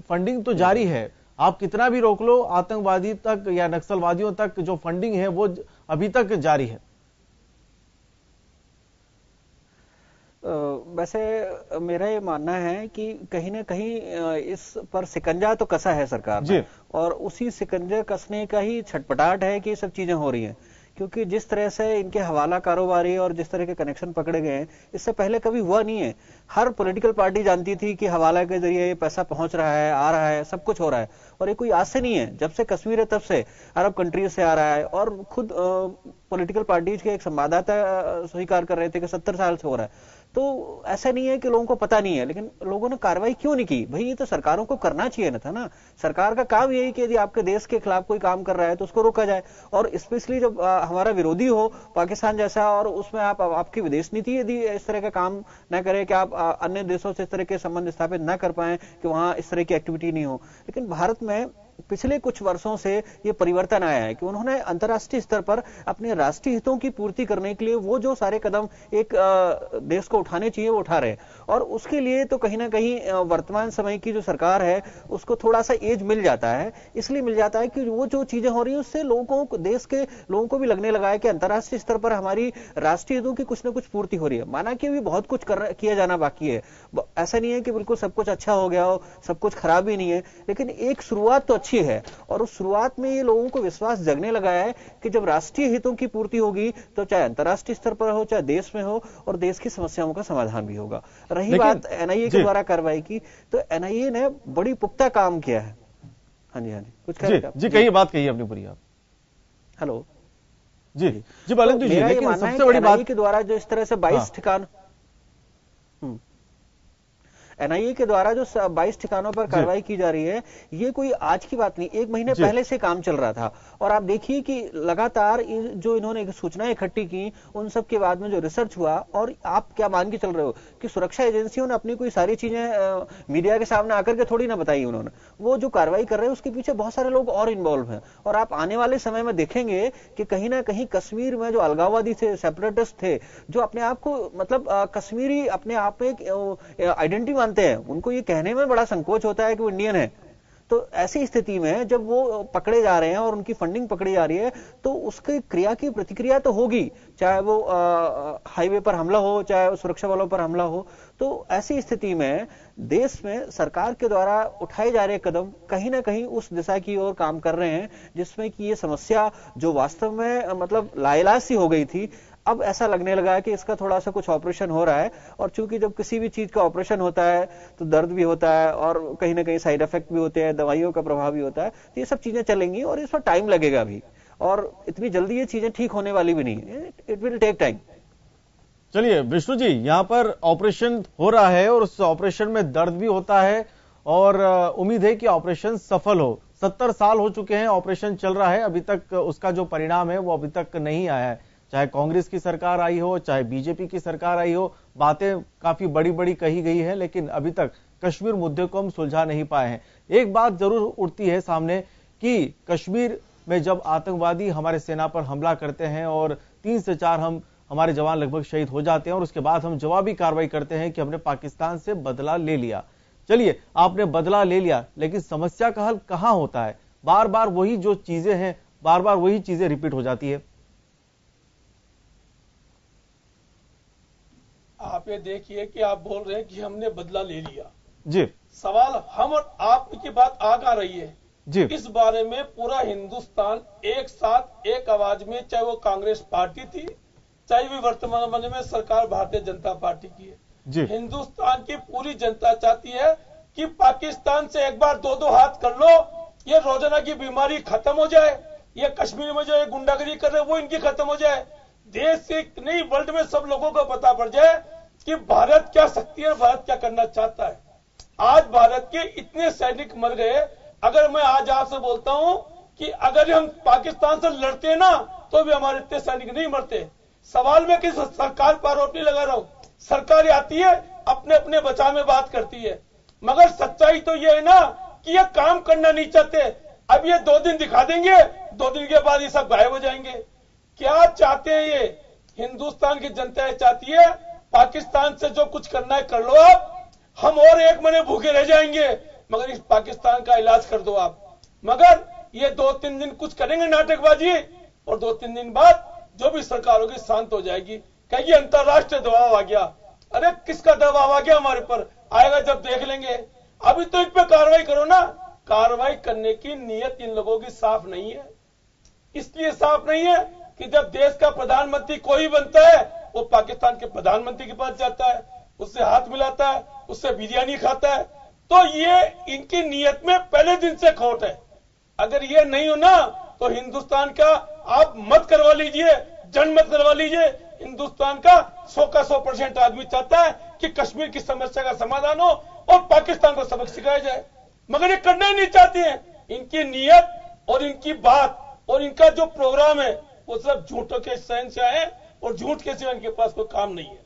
Funding तो जारी है। आप कितना भी रोक लो, आतंकवादी तक या नक्सलवादियों तक जो फंडिंग है वो अभी तक जारी है। वैसे मेरा ये मानना है कि कहीं ना कहीं इस पर शिकंजा तो कसा है सरकार ने, और उसी शिकंजे कसने का ही छटपटाहट है कि ये सब चीजें हो रही हैं। क्योंकि जिस तरह से इनके हवाला कारोबारी और जिस तरह के कनेक्शन पकड़े गए हैं, इससे पहले कभी हुआ नहीं है। हर पॉलिटिकल पार्टी जानती थी कि हवाला के जरिए पैसा पहुंच रहा है, आ रहा है, सब कुछ हो रहा है, और ये कोई आज से नहीं है। जब से कश्मीर है तब से अरब कंट्रीज से आ रहा है, और खुद पॉलिटिकल पार्टीज के एक संवाददाता स्वीकार कर रहे थे कि 70 साल से हो रहा है। तो ऐसा नहीं है कि लोगों को पता नहीं है, लेकिन लोगों ने कार्रवाई क्यों नहीं की? भाई ये तो सरकारों को करना चाहिए ना था ना। सरकार का काम यही कि यदि आपके देश के खिलाफ कोई काम कर रहा है तो उसको रोका जाए, और स्पेशली जब हमारा विरोधी हो पाकिस्तान जैसा, और उसमें आपकी विदेश नीति यदि इस तरह का काम न करे कि आप अन्य देशों से इस तरह के संबंध स्थापित न कर पाए कि वहां इस तरह की एक्टिविटी नहीं हो। लेकिन भारत में पिछले कुछ वर्षों से ये परिवर्तन आया है कि उन्होंने अंतर्राष्ट्रीय स्तर पर अपने राष्ट्रीय हितों की पूर्ति करने के लिए वो जो सारे कदम एक देश को उठाने चाहिए वो उठा रहे हैं। और उसके लिए तो कहीं ना कहीं वर्तमान समय की जो सरकार है उसको थोड़ा सा एज मिल जाता है। इसलिए मिल जाता है कि वो जो चीजें हो रही है उससे लोगों को, देश के लोगों को भी लगने लगा है कि अंतर्राष्ट्रीय स्तर पर हमारी राष्ट्रीय हितों की कुछ ना कुछ पूर्ति हो रही है। माना कि अभी बहुत कुछ किया जाना बाकी है, ऐसा नहीं है कि बिल्कुल सब कुछ अच्छा हो गया हो, सब कुछ खराब भी नहीं है, लेकिन एक शुरुआत तो अच्छी है। और उस शुरुआत में ये लोगों को विश्वास जगने लगा है कि जब राष्ट्रीय हितों की पूर्ति होगी तो चाहे अंतर्राष्ट्रीय स्तर पर हो चाहे देश में हो, और देश की समस्याओं का समाधान भी होगा। रही बात एनआईए के द्वारा कार्रवाई की, तो एनआईए ने बड़ी पुख्ता काम किया है। हाँ जी, हाँ जी, कुछ जी कहिए, बात कहिए अपनी पूरी आप। हेलो जी जी बालेंद्र जी, लेकिन सबसे बड़ी बात के द्वारा जो इस तरह से 22 ठिकान एनआईए के द्वारा जो 22 ठिकानों पर कार्रवाई की जा रही है, ये कोई आज की बात नहीं, एक महीने पहले से काम चल रहा था। और आप देखिए कि लगातार जो इन्होंने सूचनाएं इकट्ठी की, उन सब के बाद में जो रिसर्च हुआ, और आप क्या मान के चल रहे हो कि सुरक्षा एजेंसियों ने अपनी कोई सारी चीजें मीडिया के सामने आकर के थोड़ी ना बताई उन्होंने। वो जो कार्रवाई कर रहे हैं उसके पीछे बहुत सारे लोग और इन्वॉल्व हैं। और आप आने वाले समय में देखेंगे कि कहीं ना कहीं कश्मीर में जो अलगाववादी थे, सेपरेटिस्ट थे, जो अपने आप को मतलब कश्मीरी अपने आप में एक आइडेंटिटी मानते हैं, उनको ये कहने में बड़ा संकोच होता है कि वो इंडियन है। तो ऐसी स्थिति में जब वो पकड़े जा रहे हैं और उनकी फंडिंग पकड़ी जा रही है, तो उसकी क्रिया की प्रतिक्रिया तो होगी, चाहे वो हाईवे पर हमला हो, चाहे वो सुरक्षा बलों पर हमला हो। तो ऐसी स्थिति में देश में सरकार के द्वारा उठाए जा रहे कदम कहीं ना कहीं उस दिशा की ओर काम कर रहे हैं, जिसमें कि ये समस्या जो वास्तव में मतलब लाइलाज सी हो गई थी, अब ऐसा लगने लगा है कि इसका थोड़ा सा कुछ ऑपरेशन हो रहा है। और चूंकि जब किसी भी चीज का ऑपरेशन होता है तो दर्द भी होता है, और कहीं ना कहीं साइड इफेक्ट भी होते हैं, दवाइयों का प्रभाव भी होता है। तो ये सब चीजें चलेंगी और इस पर टाइम लगेगा भी, और इतनी जल्दी ये चीजें ठीक होने वाली भी नहीं है। It will take time. चलिए विष्णु जी, यहां पर ऑपरेशन हो रहा है और उस ऑपरेशन में दर्द भी होता है, और उम्मीद है कि ऑपरेशन सफल हो। 70 साल हो चुके हैं ऑपरेशन चल रहा है, अभी तक उसका जो परिणाम है वो अभी तक नहीं आया है। चाहे कांग्रेस की सरकार आई हो, चाहे बीजेपी की सरकार आई हो, बातें काफी बड़ी बड़ी कही गई है, लेकिन अभी तक कश्मीर मुद्दे को हम सुलझा नहीं पाए हैं। एक बात जरूर उठती है सामने कि कश्मीर में जब आतंकवादी हमारे सेना पर हमला करते हैं और 3 से 4 हमारे जवान लगभग शहीद हो जाते हैं, और उसके बाद हम जवाबी कार्रवाई करते हैं कि हमने पाकिस्तान से बदला ले लिया। चलिए, आपने बदला ले लिया, लेकिन समस्या का हल कहां होता है? बार बार वही जो चीजें हैं, बार बार वही चीजें रिपीट हो जाती है। आप ये देखिए कि आप बोल रहे हैं कि हमने बदला ले लिया जी। सवाल हम और आपकी बात आ रही है जी। इस बारे में पूरा हिंदुस्तान एक साथ एक आवाज में, चाहे वो कांग्रेस पार्टी थी, चाहे भी वर्तमान में सरकार भारतीय जनता पार्टी की है जी। हिंदुस्तान की पूरी जनता चाहती है कि पाकिस्तान से एक बार दो हाथ कर लो, ये रोजाना की बीमारी खत्म हो जाए, ये कश्मीर में जो ये गुंडागिरी कर रहे हैं वो इनकी खत्म हो जाए, देश से नहीं वर्ल्ड में सब लोगों को पता पड़ जाए कि भारत क्या शक्ति है, भारत क्या करना चाहता है। आज भारत के इतने सैनिक मर गए। अगर मैं आज आपसे बोलता हूं कि अगर हम पाकिस्तान से लड़ते ना तो भी हमारे इतने सैनिक नहीं मरते। सवाल में किस सरकार पर आरोप नहीं लगा रहा हूं, सरकार आती है अपने अपने बचाव में बात करती है, मगर सच्चाई तो ये है ना कि ये काम करना नहीं चाहते। अब ये 2 दिन दिखा देंगे, 2 दिन के बाद ये सब गायब हो जाएंगे। क्या चाहते हैं ये? हिंदुस्तान की जनता चाहती है पाकिस्तान से जो कुछ करना है कर लो आप, हम और 1 महीने भूखे रह जाएंगे, मगर इस पाकिस्तान का इलाज कर दो आप। मगर ये 2-3 दिन कुछ करेंगे नाटकबाजी और 2-3 दिन बाद जो भी सरकार होगी शांत हो जाएगी, कहेगी अंतरराष्ट्रीय दबाव आ गया। अरे किसका दबाव आ गया हमारे पर? आएगा जब देख लेंगे। अभी तो इन पे कार्रवाई करो ना। कार्रवाई करने की नीयत इन लोगों की साफ नहीं है। इसलिए साफ नहीं है कि जब देश का प्रधानमंत्री कोई बनता है वो पाकिस्तान के प्रधानमंत्री के पास जाता है, उससे हाथ मिलाता है, उससे बिरयानी खाता है। तो ये इनकी नीयत में पहले दिन से खोट है। अगर ये नहीं हो ना तो हिंदुस्तान का आप मत करवा लीजिए, जंग मत करवा लीजिए। हिंदुस्तान का 100% आदमी चाहता है कि कश्मीर की समस्या का समाधान हो और पाकिस्तान को सबक सिखाया जाए, मगर ये करना ही नहीं चाहते हैं। इनकी नीयत और इनकी बात और इनका जो प्रोग्राम है वो सब झूठों के शहंशाह है और झूठ के सिवा इनके पास कोई काम नहीं है।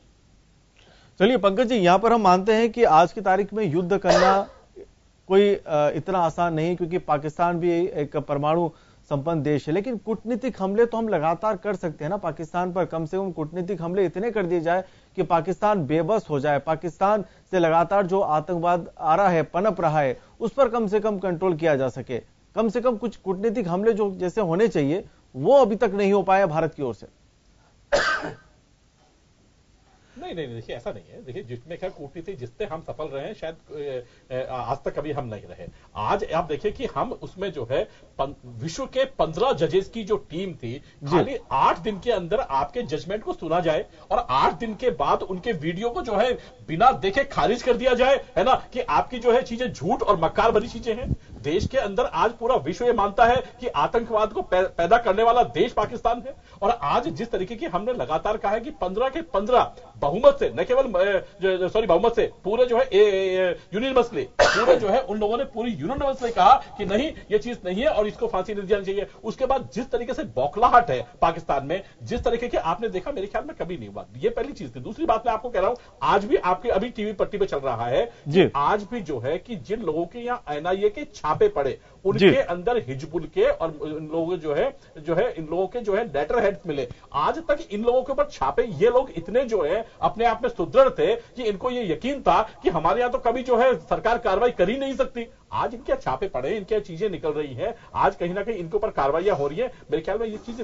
चलिए पंकज जी, यहां पर हम मानते हैं कि आज की तारीख में युद्ध करना कोई इतना आसान नहीं, क्योंकि पाकिस्तान भी एक परमाणु संपन्न देश है। लेकिन कूटनीतिक हमले तो हम लगातार कर सकते हैं ना पाकिस्तान पर। कम से कम कूटनीतिक हमले इतने कर दिए जाए कि पाकिस्तान बेबस हो जाए। पाकिस्तान से लगातार जो आतंकवाद आ रहा है, पनप रहा है, उस पर कम से कम कंट्रोल किया जा सके। कम से कम कुछ कूटनीतिक हमले जो जैसे होने चाहिए वो अभी तक नहीं हो पाया भारत की ओर से। नहीं, देखिए ऐसा नहीं है। देखिए जिसमें क्या कूटनीति जिससे हम सफल रहे हैं शायद आज तक कभी हम नहीं रहे। आज आप देखिए कि हम उसमें जो है विश्व के 15 जजेस की जो टीम थी, खाली 8 दिन के अंदर आपके जजमेंट को सुना जाए और 8 दिन के बाद उनके वीडियो को जो है बिना देखे खारिज कर दिया जाए, है ना, कि आपकी जो है चीजें झूठ और मक्कार भरी चीजें हैं। देश के अंदर आज पूरा विश्व ये मानता है कि आतंकवाद को पैदा करने वाला देश पाकिस्तान है। और आज जिस तरीके की हमने लगातार कहा है कि 15 के 15 बहुमत से, न केवल बहुमत से, पूरे जो है यूनिवर्सली पूरे जो है उन लोगों ने पूरी यूनिवर्सली कहा कि नहीं ये चीज नहीं है और इसको फांसी नहीं देनी चाहिए। उसके बाद जिस तरीके से बौखलाहट है पाकिस्तान में, जिस तरीके के आपने देखा, मेरे ख्याल में कभी नहीं हुआ। ये पहली चीज थी। दूसरी बात मैं आपको कह रहा हूं, आज भी आपके अभी टीवी पट्टी पे चल रहा है कि आज भी जो है कि जिन लोगों के यहां एनआईए के छापे पड़े उनके अंदर हिजबुल के और इन लोगों जो है इन लोगों के जो है लेटर हेड्स मिले। आज तक इन लोगों के ऊपर छापे, ये लोग इतने जो है अपने आप में सुदृढ़ थे कि इनको ये यकीन था कि हमारे यहां तो कभी जो है सरकार कार्रवाई कर ही नहीं सकती। आज इनके छापे पड़े, इनके चीजें निकल रही हैं, आज कहीं ना कहीं इनके ऊपर कार्रवाइयां हो रही है। मेरे ख्याल में ये चीज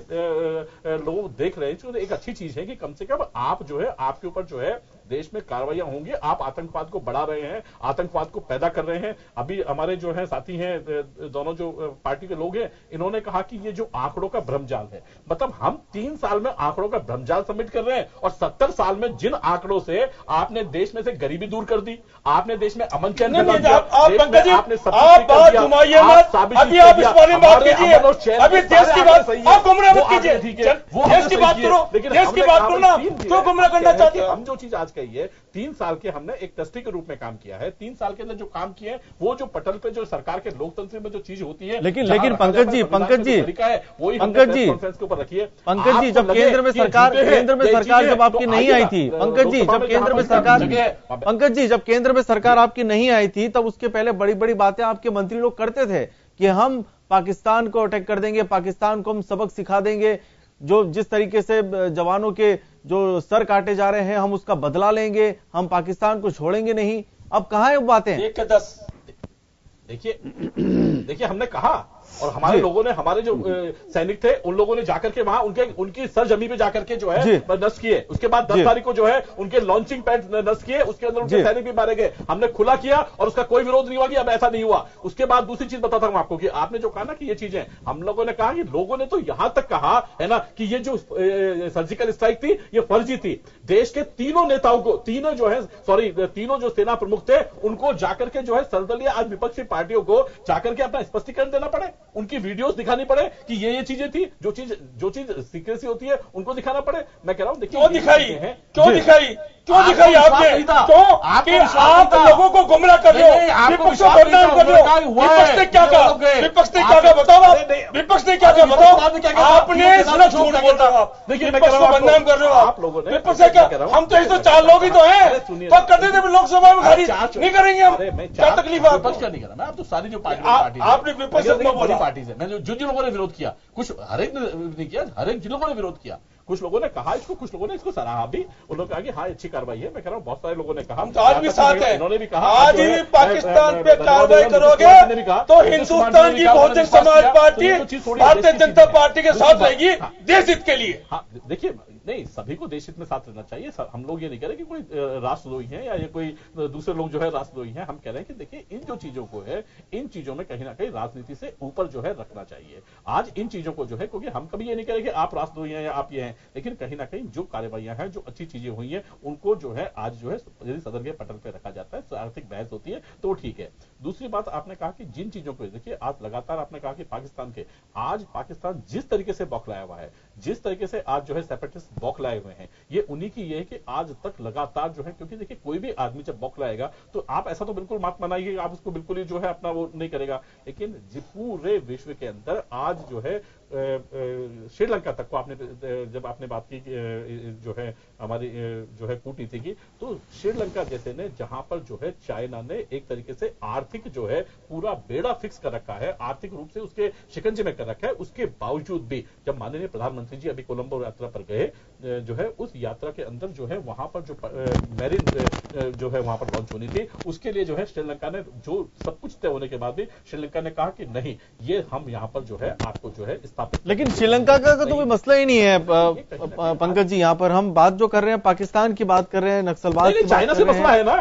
लोग देख रहे हैं, तो एक अच्छी चीज है कि कम से कम आप जो है आपके ऊपर जो है देश में कार्रवाइयां होंगी। आप आतंकवाद को बढ़ा रहे हैं, आतंकवाद को पैदा कर रहे हैं। अभी हमारे जो है साथी हैं, दोनों जो पार्टी के लोग हैं, इन्होंने कहा कि ये जो आंकड़ों का भ्रमजाल है, मतलब हम 3 साल में आंकड़ों का भ्रमजाल सबमिट कर रहे हैं और 70 साल में जिन आंकड़ों से आपने देश में से गरीबी दूर कर दी, आपने देश में अमन चैन आपने आप बात घुमाइए मत, अभी आप इस बारे में बात कीजिए। अभी देश की बात आप गुमराह मत कीजिए, देश की बात करो, देश की बात करो ना, क्यों गुमराह करना चाहते हैं? हम जो चीज आज कही है, 3 साल के हमने एक ट्रस्टी के रूप में काम किया है। 3 साल के अंदर जो काम किए हैं वो जो पटल पे जो सरकार के लोकतंत्र में जो चीज होती है, लेकिन पंकज जी वही कॉन्फ्रेंस के ऊपर रखिए। पंकज जी, जब केंद्र में सरकार जब आपकी नहीं आई थी, पंकज जी जब केंद्र में सरकार आपकी नहीं आई थी, तब उसके पहले बड़ी बड़ी बातें आपके मंत्री लोग करते थे कि हम पाकिस्तान को अटैक कर देंगे, पाकिस्तान को हम सबक सिखा देंगे, जो जिस तरीके से जवानों के जो सर काटे जा रहे हैं हम उसका बदला लेंगे, हम पाकिस्तान को छोड़ेंगे नहीं। अब कहां है वो बातें? 1 के 10। देखिए हमने कहा और हमारे लोगों ने, हमारे जो सैनिक थे उन लोगों ने जाकर के वहां उनकी सरजमी पे जाकर के जो है नष्ट किए। उसके बाद 10 तारीख को जो है उनके लॉन्चिंग पैड नष्ट किए, उसके अंदर उनके सैनिक भी मारे गए। हमने खुला किया और उसका कोई विरोध नहीं हुआ कि अब ऐसा नहीं हुआ। उसके बाद दूसरी चीज बताता हूं आपको कि आपने जो कहा ना कि ये चीजें, हम लोगों ने कहा कि लोगों ने तो यहां तक कहा है ना कि ये जो सर्जिकल स्ट्राइक थी ये फर्जी थी। देश के तीनों नेताओं को, तीनों जो सेना प्रमुख थे उनको जाकर के जो है सर्वदलीय आज विपक्षी पार्टियों को जाकर के अपना स्पष्टीकरण देना पड़े, उनकी वीडियोस दिखानी पड़े कि ये चीजें थी, जो चीज सीक्रेसी होती है उनको दिखाना पड़े। मैं कह रहा हूं देखिए क्यों दिखाई आपने? क्यों कि आप लोगों को गुमराह कर रहे हो, विपक्ष को बदनाम कर रहे हो। विपक्ष ने क्या कहा? बताओ, विपक्ष ने क्या कहा बताओ? आपने सिर्फ झूठ बोलता हो, विपक्ष को बदनाम कर रहे हो आप लोगों ने। विपक्ष से क्या? हम तो 104 लोग ही तो हैं, तो करते थे लोकसभा में खारिज नहीं करेंगे हम। क्या तकलीफ है आपको? क्या नहीं करना, आप तो सारी जो पार्टी आपने विपक्ष से पार्टी से, मैंने जो लोगों ने विरोध किया, कुछ हर एक ने नहीं किया, हर एक जिन लोगों ने विरोध किया कुछ लोगों ने कहा इसको, कुछ लोगों ने इसको सराहा भी, उन्होंने कहा कि हाँ अच्छी कार्रवाई है। मैं कह रहा हूँ बहुत सारे लोगों ने कहा, हम तो आज भी साथ हैं, उन्होंने भी कहा आज ही पाकिस्तान पे कार्रवाई करोगे तो हिंदुस्तान की बहुजन समाज पार्टी भारतीय जनता पार्टी के साथ रहेगी देश हित के लिए। हाँ देखिए, नहीं सभी को देश हित में साथ रहना चाहिए। हम लोग ये नहीं कह रहे कि कोई राष्ट्रद्रोही है या ये कोई दूसरे लोग जो है राष्ट्रद्रोही हैं। हम कह रहे हैं कि देखिए इन जो चीजों को है, इन चीजों में कहीं ना कहीं राजनीति से ऊपर जो है रखना चाहिए। आज इन चीजों को जो है, क्योंकि हम कभी ये नहीं कह रहे कि आप राष्ट्रद्रोही हैं या आप ये हैं, लेकिन कहीं ना कहीं जो कार्रवाइयां हैं, जो अच्छी चीजें हुई हैं, उनको जो है आज जो है यदि सदन के पटल पर रखा जाता है, आर्थिक बहस होती है तो ठीक है। दूसरी बात आपने कहा कि जिन चीजों को देखिए, आज लगातार आपने कहा कि पाकिस्तान जिस तरीके से बौखलाया हुआ है, जिस तरीके से आज जो है सेपरेटिस्ट बौखलाए हुए हैं, ये उन्हीं की ये है कि आज तक लगातार जो है, क्योंकि देखिए कोई भी आदमी जब बौखलाएगा तो आप ऐसा तो बिल्कुल मत मनाइए, आप उसको बिल्कुल ही जो है अपना वो नहीं करेगा। लेकिन पूरे विश्व के अंदर आज जो है श्रीलंका तक को आपने जब आपने बात की जो है हमारी जो है कूटनीति की, तो श्रीलंका जैसे ने जहां पर जो है चाइना ने एक तरीके से आर्थिक जो है पूरा बेड़ा फिक्स कर रखा है, आर्थिक रूप से उसके शिकंजे में कर रखा है, उसके बावजूद भी जब माननीय प्रधानमंत्री जी अभी कोलंबो यात्रा पर गए, जो है उस यात्रा के अंदर जो है वहां पर जो मैरिन जो है वहां पर लॉन्च होनी थी, उसके लिए जो है श्रीलंका ने जो सब कुछ तय होने के बाद भी श्रीलंका ने कहा कि नहीं, ये हम यहां पर जो है आपको जो है स्थापित। लेकिन श्रीलंका का तो कोई मसला ही नहीं है पंकज जी। यहाँ पर हम बात जो कर रहे हैं पाकिस्तान की बात कर रहे हैं, नक्सलवाद की चाइना से मसला है ना।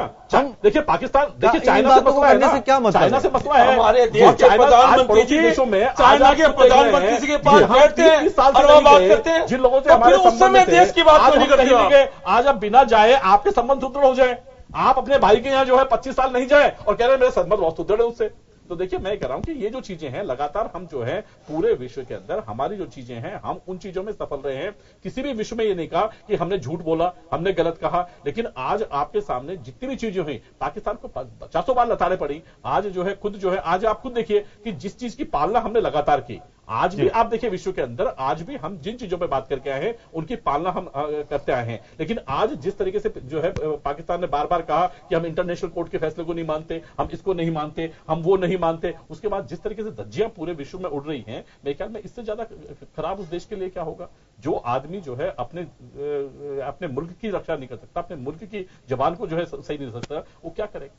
देखिए पाकिस्तान, देखिए चाइना से मसला है ना, क्या मतलब चाइना से मसला है। हमारे देश के प्रधानमंत्री जी देशों में चाइना के प्रधानमंत्री के पास बैठते हैं और वो बात करते हैं, जिन लोगों से हमारे उस समय देश की बात नहीं करते। आज आप बिना जाए आपके संबंध सुदृढ़ हो जाए, आप अपने भाई के यहाँ जो है 25 साल नहीं जाए और कह रहे हैं मेरे संबंध बहुत सुदृढ़ है उससे। तो देखिए मैं कह रहा हूं कि ये जो चीजें हैं लगातार हम जो है पूरे विश्व के अंदर हमारी जो चीजें हैं हम उन चीजों में सफल रहे हैं। किसी भी विश्व में ये नहीं कहा कि हमने झूठ बोला, हमने गलत कहा, लेकिन आज आपके सामने जितनी भी चीजें हुई, पाकिस्तान को 50 बार लताड़े पड़ी, आज जो है खुद जो है आज आप खुद देखिए कि जिस चीज की पालना हमने लगातार की, आज भी आप देखिए विश्व के अंदर आज भी हम जिन चीजों पे बात करके आए हैं उनकी पालना हम करते आए हैं। लेकिन आज जिस तरीके से जो है पाकिस्तान ने बार बार कहा कि हम इंटरनेशनल कोर्ट के फैसले को नहीं मानते, हम इसको नहीं मानते, हम वो नहीं मानते, उसके बाद जिस तरीके से धज्जियां पूरे विश्व में उड़ रही हैं, मेरे ख्याल में इससे ज्यादा खराब उस देश के लिए क्या होगा। जो आदमी जो है अपने मुल्क की रक्षा नहीं कर सकता, अपने मुल्क की जबान को जो है सही नहीं रख सकता, वो क्या करेगा।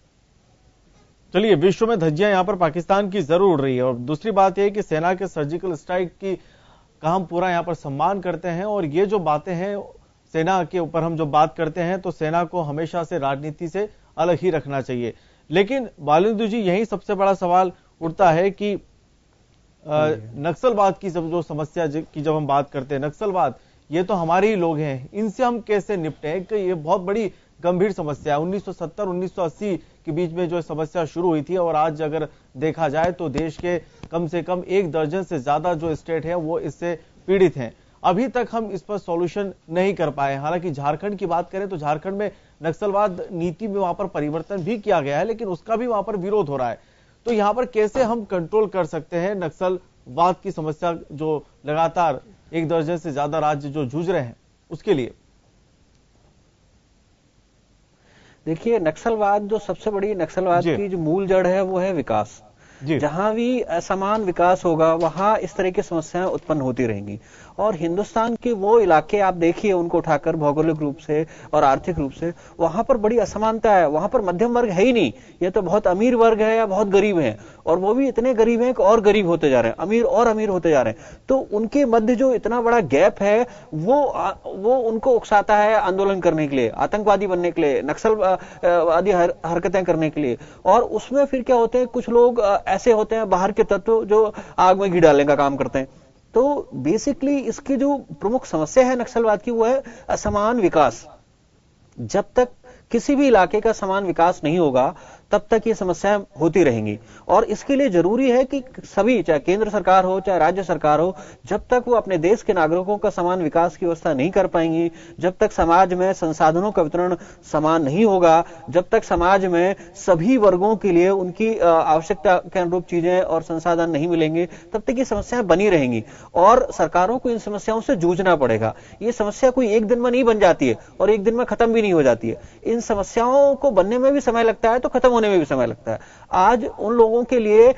चलिए, विश्व में धज्जियां यहां पर पाकिस्तान की जरूर उड़ रही है। और दूसरी बात यह कि सेना के सर्जिकल स्ट्राइक का हम पूरा यहां पर सम्मान करते हैं, और ये जो बातें हैं सेना के ऊपर हम जो बात करते हैं तो सेना को हमेशा से राजनीति से अलग ही रखना चाहिए। लेकिन बालिंदु जी, यही सबसे बड़ा सवाल उठता है कि नक्सलवाद की जो समस्या की जब हम बात करते हैं, नक्सलवाद ये तो हमारे ही लोग हैं, इनसे हम कैसे निपटें कि ये बहुत बड़ी गंभीर समस्या है। 1970-1980 के बीच में जो समस्या शुरू हुई थी, और आज अगर देखा जाए तो देश के कम से कम 1 दर्जन से ज्यादा जो स्टेट है वो इससे पीड़ित हैं। अभी तक हम इस पर सॉल्यूशन नहीं कर पाए। हालांकि झारखंड की बात करें तो झारखंड में नक्सलवाद नीति में वहां पर परिवर्तन भी किया गया है, लेकिन उसका भी वहां पर विरोध हो रहा है। तो यहां पर कैसे हम कंट्रोल कर सकते हैं नक्सलवाद की समस्या जो लगातार 1 दर्जन से ज्यादा राज्य जो जूझ रहे हैं उसके लिए? देखिए, नक्सलवाद जो सबसे बड़ी नक्सलवाद की जो मूल जड़ है वो है विकास। जहां भी असमान विकास होगा वहां इस तरह की समस्याएं उत्पन्न होती रहेंगी। और हिंदुस्तान के वो इलाके आप देखिए उनको उठाकर भौगोलिक रूप से और आर्थिक रूप से, वहां पर बड़ी असमानता है। वहां पर मध्यम वर्ग है ही नहीं, ये तो बहुत अमीर वर्ग है या बहुत गरीब है, और वो भी इतने गरीब हैं कि और गरीब होते जा रहे हैं, अमीर और अमीर होते जा रहे हैं। तो उनके मध्य जो इतना बड़ा गैप है वो उनको उकसाता है आंदोलन करने के लिए, आतंकवादी बनने के लिए, नक्सलवादी हरकतें करने के लिए। और उसमें फिर क्या होते हैं, कुछ लोग ऐसे होते हैं बाहर के तत्व जो आग में घी डालने का काम करते हैं। तो बेसिकली इसकी जो प्रमुख समस्या है नक्सलवाद की वो है असमान विकास। जब तक किसी भी इलाके का समान विकास नहीं होगा तब तक ये समस्याएं होती रहेंगी। और इसके लिए जरूरी है कि सभी, चाहे केंद्र सरकार हो चाहे राज्य सरकार हो, जब तक वो अपने देश के नागरिकों का समान विकास की व्यवस्था नहीं कर पाएंगी, जब तक समाज में संसाधनों का वितरण समान नहीं होगा, जब तक समाज में सभी वर्गों के लिए उनकी आवश्यकता के अनुरूप चीजें और संसाधन नहीं मिलेंगे, तब तक ये समस्याएं बनी रहेंगी। और सरकारों को इन समस्याओं से जूझना पड़ेगा। ये समस्या कोई एक दिन में नहीं बन जाती है और एक दिन में खत्म भी नहीं हो जाती है। इन समस्याओं को बनने में भी समय लगता है तो खत्म होने होने में भी समय लगता है। आज उन लोगों के लिए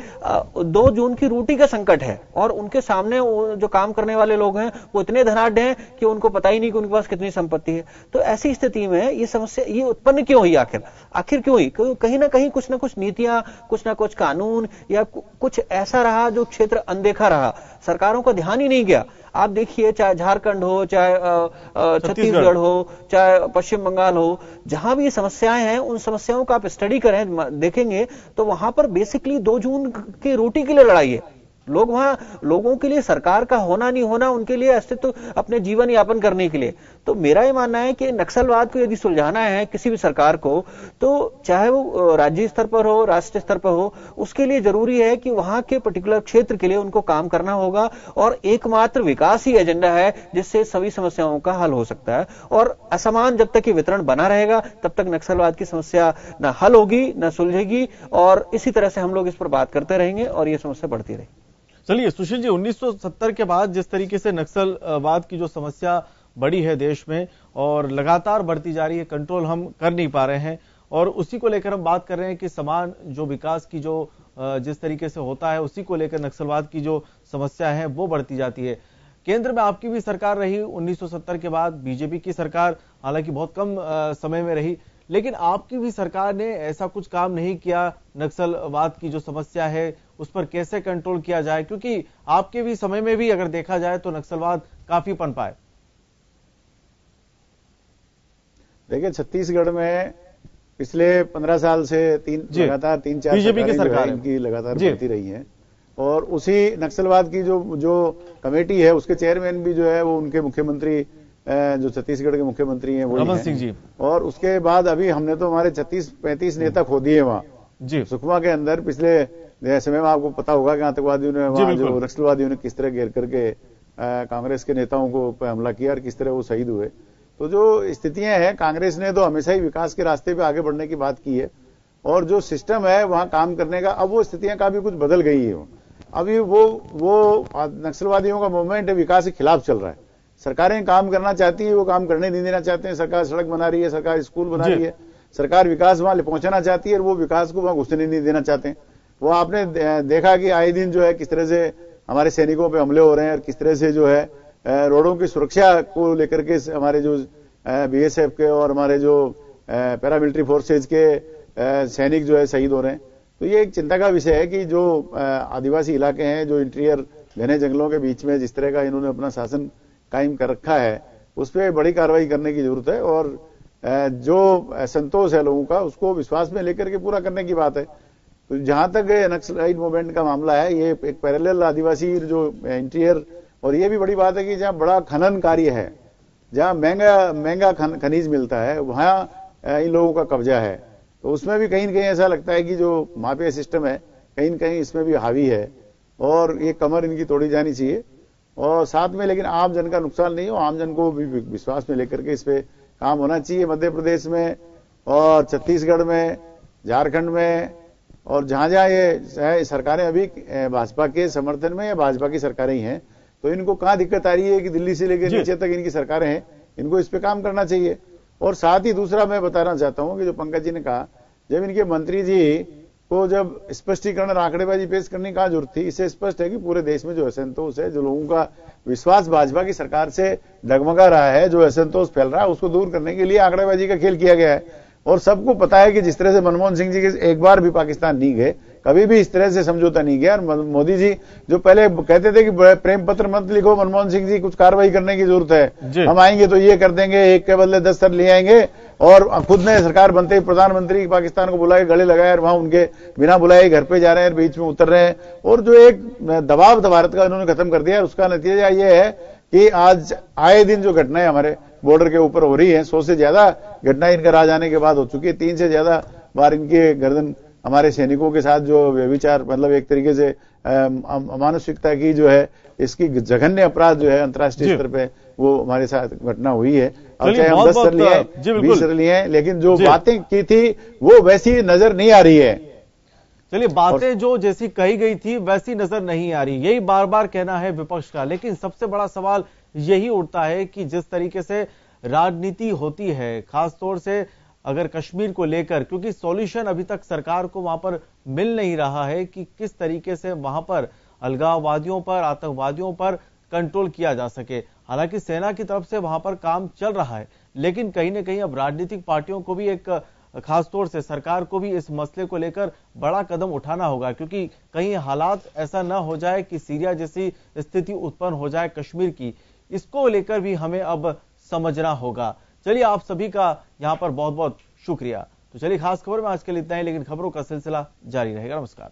2 जून की रोटी का संकट है और उनके सामने जो काम करने वाले लोग हैं वो इतने धनाढ्य हैं कि उनको पता ही नहीं कि उनके पास कितनी संपत्ति है। तो ऐसी स्थिति में ये समस्या ये उत्पन्न क्यों हुई? आखिर क्यों हुई? कहीं ना कहीं कुछ ना कुछ नीतियां, कुछ ना कुछ कानून या कुछ ऐसा रहा जो क्षेत्र अनदेखा रहा, सरकारों का ध्यान ही नहीं गया। आप देखिए, चाहे झारखंड हो, चाहे छत्तीसगढ़ हो, चाहे पश्चिम बंगाल हो, जहां भी ये समस्याएं हैं उन समस्याओं का आप स्टडी करें, देखेंगे तो वहां पर बेसिकली 2 जून की रोटी के लिए लड़ाई है। लोग वहां, लोगों के लिए सरकार का होना नहीं होना उनके लिए अस्तित्व, अपने जीवन यापन करने के लिए। तो मेरा ये मानना है कि नक्सलवाद को यदि सुलझाना है किसी भी सरकार को, तो चाहे वो राज्य स्तर पर हो, राष्ट्रीय स्तर पर हो, उसके लिए जरूरी है कि वहां के पर्टिकुलर क्षेत्र के लिए उनको काम करना होगा और एकमात्र विकास ही एजेंडा है जिससे सभी समस्याओं का हल हो सकता है। और असमान जब तक ये वितरण बना रहेगा तब तक नक्सलवाद की समस्या न हल होगी न सुलझेगी, और इसी तरह से हम लोग इस पर बात करते रहेंगे और ये समस्या बढ़ती रहेगी। चलिए सुशील जी, 1970 के बाद जिस तरीके से नक्सलवाद की जो समस्या बढ़ी है देश में और लगातार बढ़ती जा रही है, कंट्रोल हम कर नहीं पा रहे हैं, और उसी को लेकर हम बात कर रहे हैं कि समान जो विकास की जो जिस तरीके से होता है उसी को लेकर नक्सलवाद की जो समस्या है वो बढ़ती जाती है। केंद्र में आपकी भी सरकार रही 1970 के बाद, बीजेपी की सरकार हालांकि बहुत कम समय में रही, लेकिन आपकी भी सरकार ने ऐसा कुछ काम नहीं किया नक्सलवाद की जो समस्या है उस पर कैसे कंट्रोल किया जाए, क्योंकि आपके भी समय में भी अगर देखा जाए तो नक्सलवाद काफी पनपा है। देखिए, छत्तीसगढ़ में पिछले 15 साल से लगातार 3-4 बीजेपी की सरकार इनकी लगातार बढ़ती रही है, और उसी नक्सलवाद की जो कमेटी है उसके चेयरमैन भी जो है वो उनके मुख्यमंत्री, जो छत्तीसगढ़ के मुख्यमंत्री हैं वो रमन सिंह जी। और उसके बाद अभी हमने तो हमारे 36-35 नेता खो दिए वहां जी सुकमा के अंदर। पिछले समय में आपको पता होगा कि आतंकवादियों ने वहां जो नक्सलवादियों ने किस तरह घेर करके कांग्रेस के नेताओं को हमला किया और किस तरह वो शहीद हुए। तो जो स्थितियां हैं, कांग्रेस ने तो हमेशा ही विकास के रास्ते पे आगे बढ़ने की बात की है, और जो सिस्टम है वहां काम करने का, अब वो स्थितियां काफी कुछ बदल गई है। अभी वो नक्सलवादियों का मूवमेंट विकास के खिलाफ चल रहा है। सरकारें काम करना चाहती है, वो काम करने नहीं देना चाहते हैं। सरकार सड़क बना रही है, सरकार स्कूल बना रही है, सरकार विकास वहां पहुंचाना चाहती है और वो विकास को वहां घुसने नहीं देना चाहते हैं। वो आपने देखा कि आए दिन जो है किस तरह से हमारे सैनिकों पे हमले हो रहे हैं और किस तरह से जो है रोडों की सुरक्षा को लेकर के हमारे जो बीएसएफ के और हमारे जो पैरामिलिट्री फोर्सेज के सैनिक जो है शहीद हो रहे हैं। तो ये एक चिंता का विषय है कि जो आदिवासी इलाके हैं, जो इंटीरियर घने जंगलों के बीच में जिस तरह का इन्होंने अपना शासन कायम कर रखा है, उस पर बड़ी कार्रवाई करने की जरूरत है, और जो असंतोष है लोगों का उसको विश्वास में लेकर के पूरा करने की बात है। तो जहां तक नक्सलाइट मूवमेंट का मामला है, ये एक पैरेलल आदिवासी जो इंटीरियर, और ये भी बड़ी बात है कि जहां बड़ा खनन कार्य है, जहां महंगा खनिज मिलता है, वहां इन लोगों का कब्जा है। तो उसमें भी कहीं न कहीं ऐसा लगता है कि जो माफिया सिस्टम है कहीं न कहीं इसमें भी हावी है, और ये कमर इनकी तोड़ी जानी चाहिए। और साथ में लेकिन आम जन का नुकसान नहीं हो, आम जन को भी विश्वास में लेकर के इस पे काम होना चाहिए। मध्य प्रदेश में और छत्तीसगढ़ में, झारखंड में, और जहां जहां ये सरकारें अभी भाजपा के समर्थन में या भाजपा की सरकारें ही हैं, तो इनको कहां दिक्कत आ रही है कि दिल्ली से लेकर नीचे तक इनकी सरकारें हैं, इनको इस पे काम करना चाहिए। और साथ ही दूसरा मैं बताना चाहता हूं कि जो पंकज जी ने कहा, जब इनके मंत्री जी को जब स्पष्टीकरण और आंकड़ेबाजी पेश करने की कहा जरूरत थी, इससे स्पष्ट है कि पूरे देश में जो असंतोष है, जो लोगों का विश्वास भाजपा की सरकार से डगमगा रहा है, जो असंतोष फैल रहा है, उसको दूर करने के लिए आंकड़ेबाजी का खेल किया गया है। और सबको पता है कि जिस तरह से मनमोहन सिंह जी के एक बार भी पाकिस्तान नहीं गए, कभी भी इस तरह से समझौता नहीं किया। और मोदी जी जो पहले कहते थे कि प्रेम पत्र मत लिखो मनमोहन सिंह जी, कुछ कार्रवाई करने की जरूरत है, हम आएंगे तो ये कर देंगे, एक के बदले 10 सर ले आएंगे, और खुद ने सरकार बनते ही प्रधानमंत्री पाकिस्तान को बुलाए, गले लगाए, और वहां उनके बिना बुलाए घर पे जा रहे हैं, बीच में उतर रहे हैं, और जो एक दबाव भारत का उन्होंने खत्म कर दिया। उसका नतीजा ये है कि आज आए दिन जो घटनाएं हमारे बॉर्डर के ऊपर हो रही है, 100 से ज्यादा घटनाएं इनका राज आने के बाद हो चुकी है। 3 से ज्यादा बार इनके गर्दन हमारे सैनिकों के साथ जो व्यभिचार, मतलब एक तरीके से अमानुषिकता की जो है, इसकी जघन्य अपराध जो है अंतर्राष्ट्रीय स्तर पे, वो हमारे साथ घटना हुई है। अब चाहे हम 10 सर लिए, 20 सर लिए, लेकिन जो बातें की थी वो वैसी नजर नहीं आ रही है। चलिए, बातें जो जैसी कही गई थी वैसी नजर नहीं आ रही, यही बार बार कहना है विपक्ष का। लेकिन सबसे बड़ा सवाल यही उठता है कि जिस तरीके से राजनीति होती है, खासतौर से अगर कश्मीर को लेकर, क्योंकि सॉल्यूशन अभी तक सरकार को वहां पर मिल नहीं रहा है कि किस तरीके से वहां पर अलगाववादियों पर, आतंकवादियों पर कंट्रोल किया जा सके। हालांकि सेना की तरफ से वहां पर काम चल रहा है, लेकिन कहीं ना कहीं अब राजनीतिक पार्टियों को भी, एक खासतौर से सरकार को भी इस मसले को लेकर बड़ा कदम उठाना होगा, क्योंकि कहीं हालात ऐसा न हो जाए कि सीरिया जैसी स्थिति उत्पन्न हो जाए कश्मीर की। इसको लेकर भी हमें अब समझना होगा। चलिए, आप सभी का यहां पर बहुत बहुत शुक्रिया। तो चलिए, खास खबर में आज के लिए इतना ही, लेकिन खबरों का सिलसिला जारी रहेगा। नमस्कार।